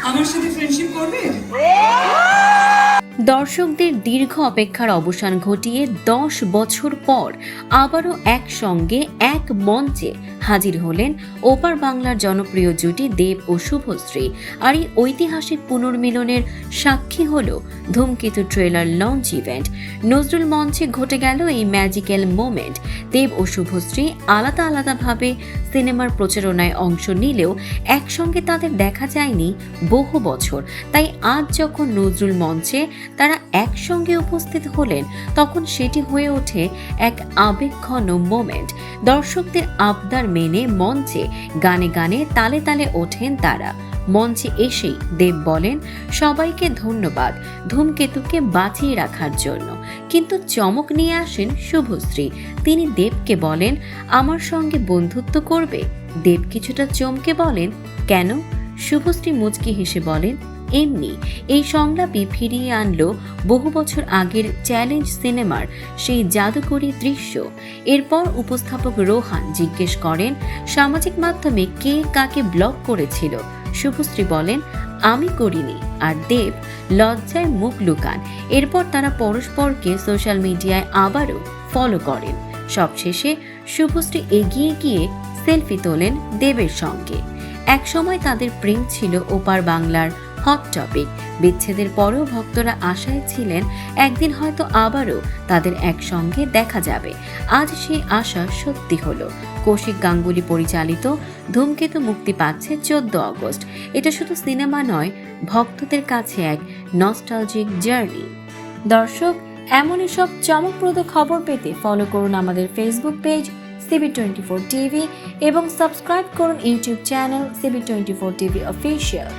আমার সাথে ফ্রেন্ডশিপ করবে? দর্শকদের দীর্ঘ অপেক্ষার অবসান ঘটিয়ে 10 বছর পর আবারও একসঙ্গে এক মঞ্চে হাজির হলেন ওপার বাংলার জনপ্রিয় জুটি দেব ও শুভশ্রী। আর এই ঐতিহাসিক পুনর্মিলনের সাক্ষী হল ধূমকেতু ট্রেলার লঞ্চ ইভেন্ট। নজরুল মঞ্চে ঘটে গেল এই ম্যাজিক্যাল মোমেন্ট। দেব ও শুভশ্রী আলাদা আলাদাভাবে সিনেমার প্রচারণায় অংশ নিলেও একসঙ্গে তাদের দেখা যায়নি বহু বছর। তাই আজ যখন নজরুল মঞ্চে তারা একসঙ্গে উপস্থিত হলেন তখন সেটি হয়ে ওঠে এক আবেগঘন মোমেন্ট। দর্শকদের আবদার মেনে মঞ্চে গানে গানে তালে তালে ওঠেন তারা। মঞ্চে এসেই দেব বলেন, সবাইকে ধন্যবাদ ধূমকেতুকে বাঁচিয়ে রাখার জন্য। কিন্তু চমক নিয়ে আসেন শুভশ্রী। তিনি দেবকে বলেন, আমার সঙ্গে বন্ধুত্ব করবে? দেব কিছুটা চমকে বলেন, কেন? শুভশ্রী মুচকি হেসে বলেন, এমনি। এই সংলাপই ফিরিয়ে আনলো বহু বছর আগের চ্যালেঞ্জ সিনেমার সেই জাদুকরী দৃশ্য। এরপর উপস্থাপক রোহান জিজ্ঞেস করেন, সামাজিক মাধ্যমে কে কাকে ব্লক করেছিল? শুভশ্রী বলেন, আমি করিনি। আর দেব লজ্জায় মুখ লুকান। এরপর তারা পরস্পরকে সোশ্যাল মিডিয়ায় আবারও ফলো করেন। সবশেষে শুভশ্রী এগিয়ে গিয়ে সেলফি তোলেন দেবের সঙ্গে। একসময় তাদের প্রেম ছিল ওপার বাংলার হট টপিক। বিচ্ছেদের পরেও ভক্তরা আশায় ছিলেন একদিন হয়তো আবারও তাদের একসঙ্গে দেখা যাবে। আজ সেই আশা সত্যি হলো। কৌশিক গাঙ্গুলি পরিচালিত ধূমকেতু মুক্তি পাচ্ছে 14 আগস্ট। এটা শুধু সিনেমা নয়, ভক্তদের কাছে এক নস্টালজিক জার্নি। দর্শক, এমনই সব চমকপ্রদ খবর পেতে ফলো করুন আমাদের ফেসবুক পেজ CB24 TV এবং সাবস্ক্রাইব করুন YouTube channel CB24 TV official.